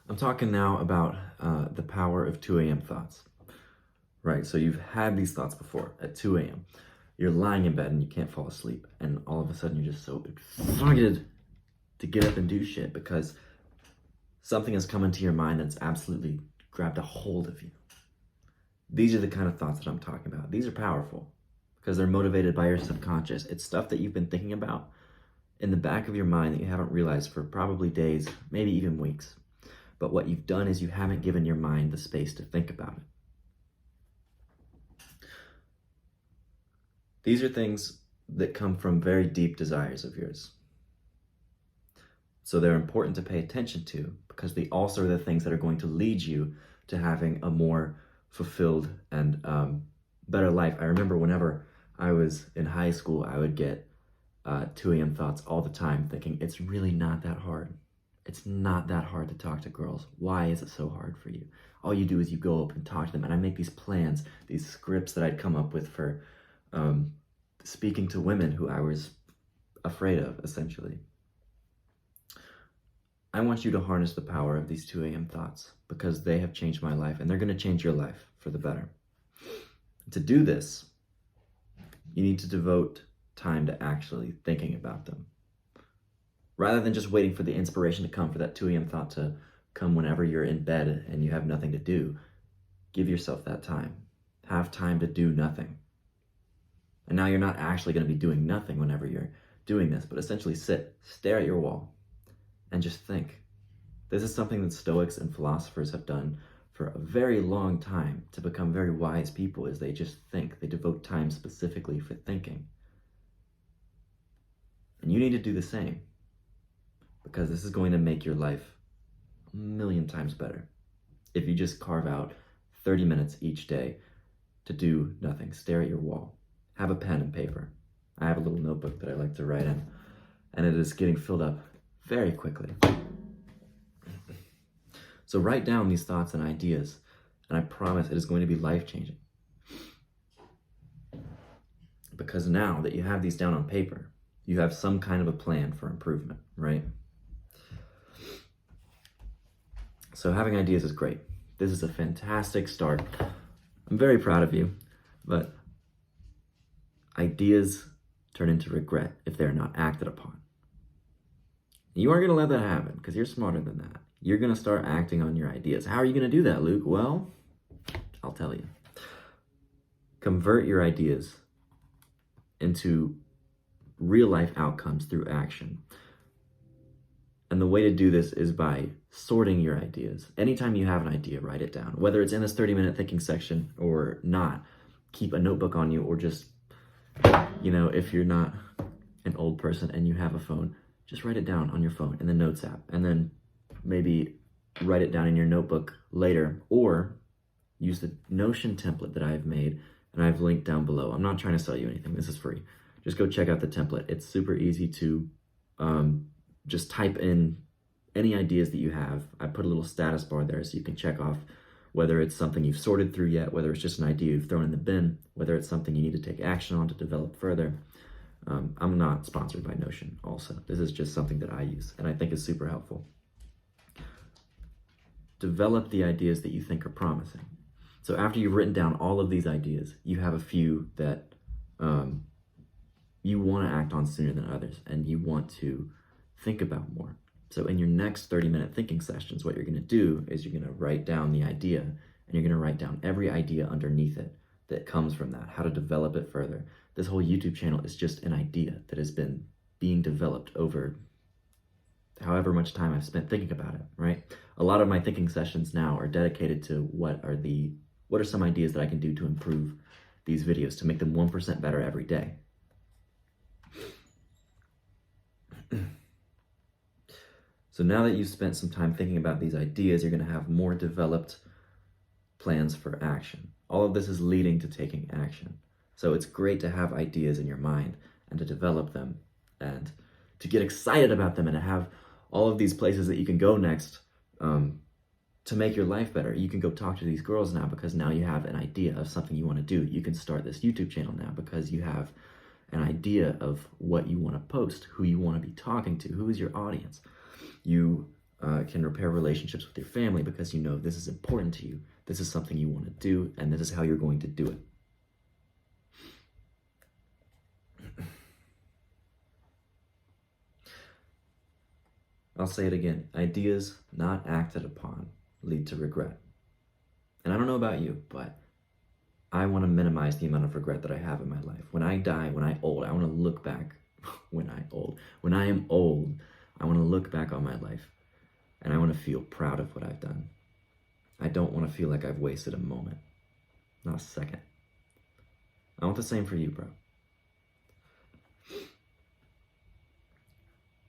I'm talking now about the power of 2 a.m. thoughts. Right, so you've had these thoughts before at 2 a.m. You're lying in bed and you can't fall asleep, and all of a sudden you're just so excited to get up and do shit because something has come into your mind that's absolutely grabbed a hold of you. These are the kind of thoughts that I'm talking about. These are powerful because they're motivated by your subconscious. It's stuff that you've been thinking about in the back of your mind that you haven't realized for probably days, maybe even weeks. But what you've done is you haven't given your mind the space to think about it. These are things that come from very deep desires of yours. So they're important to pay attention to because they also are the things that are going to lead you to having a more fulfilled and better life. I remember whenever I was in high school, I would get 2 a.m. thoughts all the time thinking, it's really not that hard. It's not that hard to talk to girls. Why is it so hard for you? All you do is you go up and talk to them. And I make these plans, these scripts that I'd come up with for speaking to women who I was afraid of, essentially. I want you to harness the power of these 2 a.m. thoughts because they have changed my life and they're going to change your life for the better. To do this, you need to devote time to actually thinking about them. Rather than just waiting for the inspiration to come, for that 2 a.m. thought to come whenever you're in bed and you have nothing to do, give yourself that time. Have time to do nothing. And now you're not actually going to be doing nothing whenever you're doing this, but essentially sit, stare at your wall, and just think. This is something that Stoics and philosophers have done for a very long time to become very wise people, is they just think. They devote time specifically for thinking. And you need to do the same, because this is going to make your life a million times better if you just carve out 30 minutes each day to do nothing. Stare at your wall. Have a pen and paper. I have a little notebook that I like to write in, and it is getting filled up very quickly. So write down these thoughts and ideas, and I promise it is going to be life-changing. Because now that you have these down on paper, you have some kind of a plan for improvement, right? So having ideas is great. This is a fantastic start. I'm very proud of you, but ideas turn into regret if they're not acted upon. You aren't going to let that happen because you're smarter than that. You're going to start acting on your ideas. How are you going to do that, Luke? Well, I'll tell you. Convert your ideas into real life outcomes through action. And the way to do this is by sorting your ideas. Anytime you have an idea, write it down. Whether it's in this 30-minute thinking section or not, keep a notebook on you, or just, if you're not an old person and you have a phone, just write it down on your phone in the Notes app, and then maybe write it down in your notebook later, or use the Notion template that I've made and I've linked down below. I'm not trying to sell you anything. This is free. Just go check out the template. It's super easy to just type in any ideas that you have. I put a little status bar there so you can check off whether it's something you've sorted through yet, whether it's just an idea you've thrown in the bin, whether it's something you need to take action on to develop further. I'm not sponsored by Notion also. This is just something that I use and I think is super helpful. Develop the ideas that you think are promising. So after you've written down all of these ideas, you have a few that you want to act on sooner than others and you want to think about more. So in your next 30-minute thinking sessions, what you're going to do is you're going to write down the idea, and you're going to write down every idea underneath it that comes from that, how to develop it further. This whole YouTube channel is just an idea that has been being developed over however much time I've spent thinking about it, right? A lot of my thinking sessions now are dedicated to what are some ideas that I can do to improve these videos, to make them 1% better every day. So now that you've spent some time thinking about these ideas, you're going to have more developed plans for action. All of this is leading to taking action. So it's great to have ideas in your mind and to develop them and to get excited about them and to have all of these places that you can go next to make your life better. You can go talk to these girls now because now you have an idea of something you want to do. You can start this YouTube channel now because you have an idea of what you want to post, who you want to be talking to, who is your audience. You can repair relationships with your family because you know this is important to you. This is something you want to do, and this is how you're going to do it. I'll say it again. Ideas not acted upon lead to regret. And I don't know about you, but I want to minimize the amount of regret that I have in my life. When I die, when I'm old, I want to look back. When I am old, I want to look back on my life and I want to feel proud of what I've done. I don't want to feel like I've wasted a moment, not a second. I want the same for you, bro.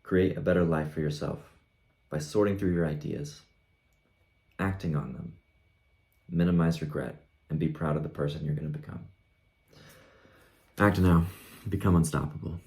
Create a better life for yourself by sorting through your ideas, acting on them, minimize regret, and be proud of the person you're going to become. Act now. Become unstoppable.